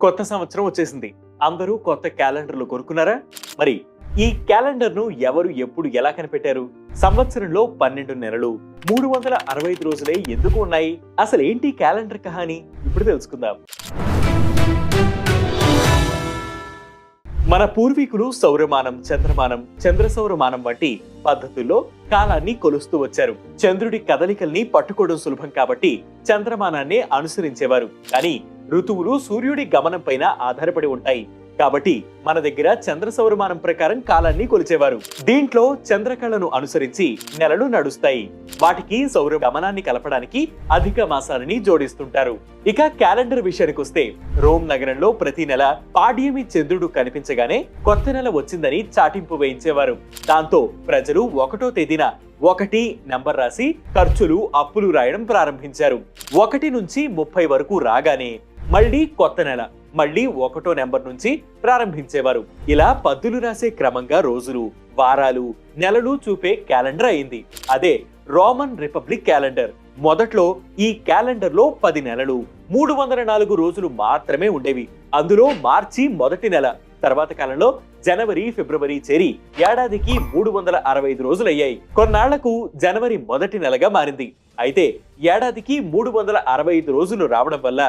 కొత్త సంవత్సరం వచ్చేసింది. అందరూ కొత్త క్యాలెండర్లు కొనుక్కున్నారా? మరి ఈ క్యాలెండర్ను ఎవరు ఎప్పుడు ఎలా కనిపెట్టారు? సంవత్సరంలో 12 నెలలు 365 రోజులే ఎందుకు ఉన్నాయి? అసలు ఏంటి క్యాలెండర్ కహాని? ఇప్పుడు తెలుసుకుందాం. మన పూర్వీకులు సౌరమానం, చంద్రమానం, చంద్రసౌరమానం వంటి పద్ధతుల్లో కాలాన్ని కొలుస్తూ వచ్చారు. చంద్రుడి కదలికల్ని పట్టుకోవడం సులభం కాబట్టి చంద్రమానాన్ని అనుసరించేవారు. కానీ ఋతువులు సూర్యుడి గమనం పైన ఆధారపడి ఉంటాయి కాబట్టి మన దగ్గర చంద్ర సౌరమానం ప్రకారం కాలాన్ని కొలిచేవారు. దీంట్లో చంద్రకళను అనుసరించి నెలలు నడుస్తాయి. వాటికి సౌర గమనాన్ని కలపడానికి అధిక మాసాలని జోడిస్తుంటారు. ఇక క్యాలెండర్ విషయానికి వస్తే రోమ్ నగరంలో ప్రతి నెల పాడ్యమి చంద్రుడు కనిపించగానే కొత్త నెల వచ్చిందని చాటింపు వేయించేవారు. దాంతో ప్రజలు 1వ తేదీన 1 నంబర్ రాసి ఖర్చులు, అప్పులు రాయడం ప్రారంభించారు. 1 నుంచి 30 వరకు రాగానే మళ్ళీ కొత్త నెల, మళ్ళీ 1వ నెంబర్ నుంచి ప్రారంభించేవారు. ఇలా పద్దులు రాసే క్రమంగా రోజులు, వారాలు, నెలలు చూపే క్యాలెండర్ అయింది. అదే రోమన్ రిపబ్లిక్ క్యాలెండర్. మొదట్లో ఈ క్యాలెండర్ లో 10 నెలలు 304 రోజులు మాత్రమే ఉండేవి. అందులో మార్చి మొదటి నెల, తర్వాత కాలంలో జనవరి, ఫిబ్రవరి చేరి ఏడాదికి 365 రోజులు అయ్యాయి. కొన్నాళ్లకు జనవరి మొదటి నెలగా మారింది. అయితే ఏడాదికి 365 రోజులు రావడం వల్ల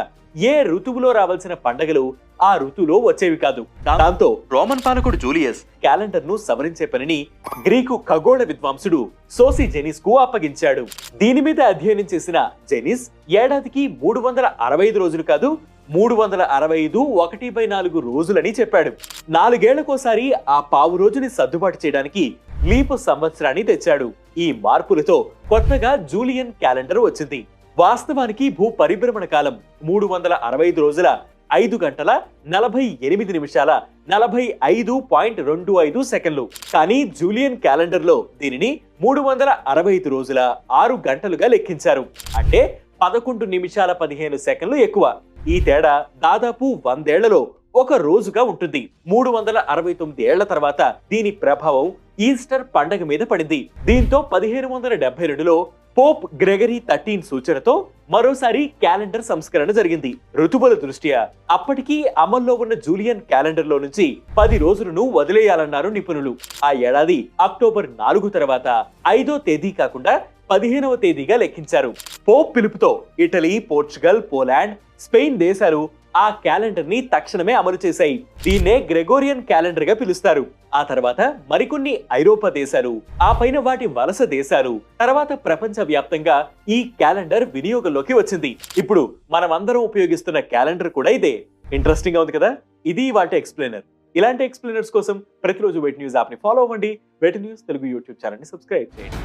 ఏ ఋతువులో రావాల్సిన పండగలు ఆ ఋతువులో వచ్చేవి కాదు. దాంతో రోమన్ పాలకుడు జూలియస్ క్యాలెండర్ ను సవరించే పనిని గ్రీకు ఖగోళ విద్వాంసుడు సోసిజెనిస్ కు అప్పగించాడు. దీని మీద అధ్యయనం చేసిన జెనిస్ ఏడాదికి 365 రోజులు కాదు, 365 1/4 రోజులని చెప్పాడు. 4 ఏళ్లకోసారి ఆ పావు రోజుని సర్దుబాటు చేయడానికి లీపు సంవత్సరాన్ని తెచ్చాడు. ఈ మార్పులతో కొత్తగా జూలియన్ క్యాలెండర్ వచ్చింది. వాస్తవానికి భూ పరిభ్రమణ కాలం 365 రోజుల 5 గంటల 48 నిమిషాల 45.25 సెకండ్లు. కానీ జూలియన్ క్యాలెండర్ లో దీనిని 365 రోజుల 6 గంటలుగా లెక్కించారు. అంటే 11 నిమిషాల 15 సెకండ్లు ఎక్కువ. ఈ తేడా దాదాపు 100 ఏళ్లలో ఒక రోజుగా ఉంటుంది. 369 ఏళ్ల తర్వాత దీని ప్రభావం ఈస్టర్ పండగ మీద పడింది. దీంతో 1572లో పోప్ గ్రెగరీ 13 సూచనతో మరోసారి క్యాలెండర్ సంస్కరణ జరిగింది. ఋతువుల దృష్ట్యా అప్పటికీ అమల్లో ఉన్న జూలియన్ క్యాలెండర్ లో నుంచి 10 రోజులను వదిలేయాలన్నారు నిపుణులు. ఆ ఏడాది అక్టోబర్ 4 తర్వాత 5వ తేదీ కాకుండా 15వ తేదీగా లెక్కించారు. పోప్ పిలుపుతో ఇటలీ, పోర్చుగల్, పోలాండ్, స్పెయిన్ దేశాలు ఆ క్యాలెండర్ ని తక్షణమే అమలు చేశాయి. దీన్నే గ్రెగోరియన్ క్యాలెండర్ గా పిలుస్తారు. ఆ తర్వాత మరికొన్ని ఐరోపా దేశాలు, ఆ పైన వాటి వలస దేశాలు, తర్వాత ప్రపంచ వ్యాప్తంగా ఈ క్యాలెండర్ వినియోగంలోకి వచ్చింది. ఇప్పుడు మనం అందరం ఉపయోగిస్తున్న క్యాలెండర్ కూడా ఇదే. ఇంట్రెస్టింగ్ గా ఉంది కదా? ఇది వాటి ఎక్స్ప్లెయినర్. ఇలాంటి ఎక్స్ప్లెయినర్స్ కోసం ప్రతిరోజు వెట్ న్యూస్ యాప్ ని ఫాలో అవ్వండి. వెట్ న్యూస్ తెలుగు యూట్యూబ్ ఛానల్ ని సబ్స్క్రైబ్ చేయండి.